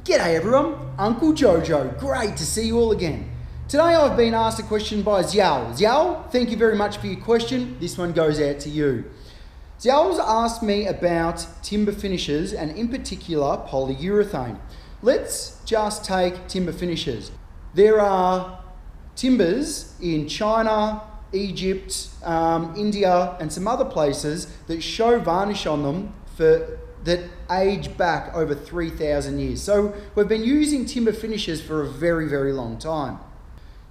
G'day everyone, Uncle Jojo, great to see you all again. Today I've been asked a question by Xiao. Xiao, thank you very much for your question. This one goes out to you. Xiao's asked me about timber finishes and in particular polyurethane. Let's just take timber finishes. There are timbers in China, Egypt, India and some other places that show varnish on them that age back over 3,000 years. So we've been using timber finishes for a very, very long time.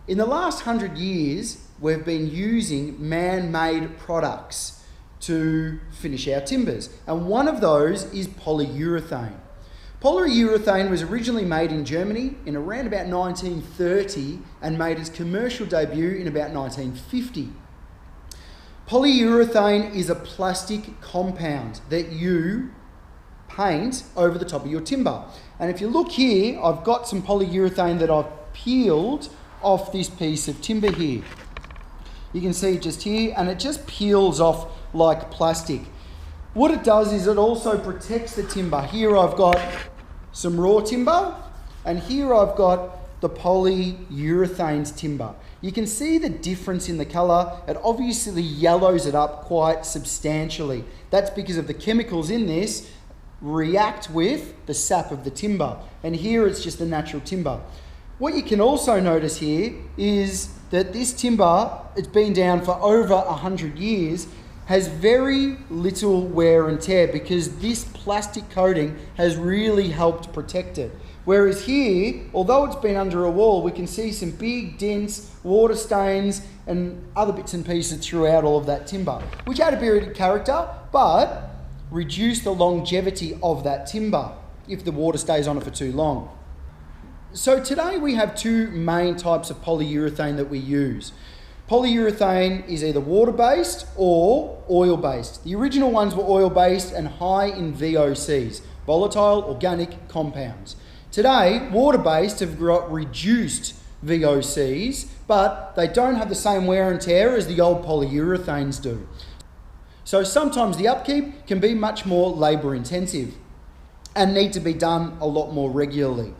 In the last 100 years, we've been using man-made products to finish our timbers. And one of those is polyurethane. Polyurethane was originally made in Germany in around about 1930 and made its commercial debut in about 1950. Polyurethane is a plastic compound that you paint over the top of your timber. And if you look here, I've got some polyurethane that I've peeled off this piece of timber here. You can see just here, and it just peels off like plastic. What it does is it also protects the timber. Here I've got some raw timber, and here I've got the polyurethane's timber. You can see the difference in the colour. It obviously yellows it up quite substantially. That's because of the chemicals in this react with the sap of the timber. And here it's just the natural timber. What you can also notice here is that this timber, it's been down for over 100 years, has very little wear and tear because this plastic coating has really helped protect it. Whereas here, although it's been under a wall, we can see some big dents, water stains, and other bits and pieces throughout all of that timber, which add a bit of character, but reduce the longevity of that timber if the water stays on it for too long. So today we have two main types of polyurethane that we use. Polyurethane is either water-based or oil-based. The original ones were oil-based and high in VOCs, volatile organic compounds. Today, water-based have got reduced VOCs, but they don't have the same wear and tear as the old polyurethanes do. So sometimes the upkeep can be much more labour intensive and need to be done a lot more regularly.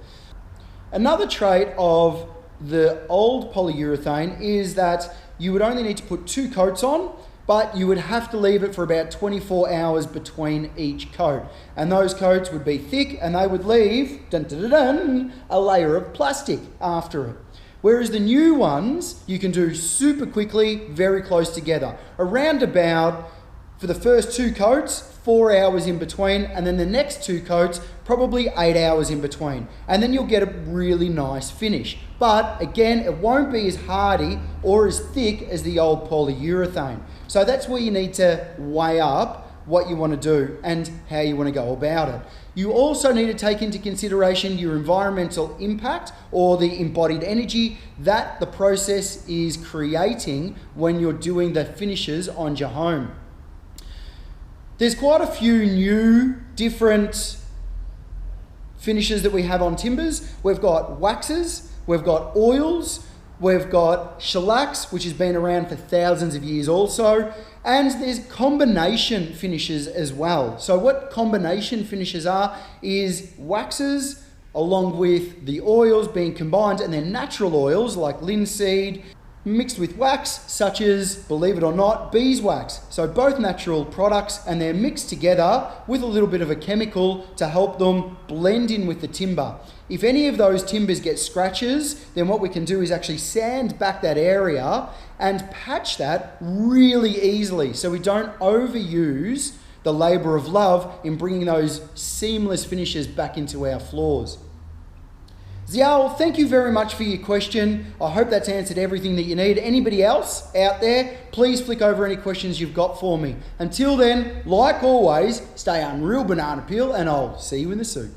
Another trait of the old polyurethane is that you would only need to put 2 coats on, but you would have to leave it for about 24 hours between each coat. And those coats would be thick and they would leave a layer of plastic after it. Whereas the new ones, you can do super quickly, very close together. Around about, for the first 2 coats, 4 hours in between, and then the next 2 coats, probably 8 hours in between. And then you'll get a really nice finish. But again, it won't be as hardy or as thick as the old polyurethane. So that's where you need to weigh up what you want to do and how you want to go about it. You also need to take into consideration your environmental impact or the embodied energy that the process is creating when you're doing the finishes on your home. There's quite a few new different finishes that we have on timbers. We've got waxes, we've got oils, we've got shellacs, which has been around for thousands of years also, and there's combination finishes as well. So what combination finishes are is waxes along with the oils being combined, and then natural oils like linseed mixed with wax, such as, believe it or not, beeswax. So both natural products, and they're mixed together with a little bit of a chemical to help them blend in with the timber. If any of those timbers get scratches, then what we can do is actually sand back that area and patch that really easily so we don't overuse the labour of love in bringing those seamless finishes back into our floors. Xiao, thank you very much for your question. I hope that's answered everything that you need. Anybody else out there, please flick over any questions you've got for me. Until then, like always, stay unreal banana peel, and I'll see you in the soup.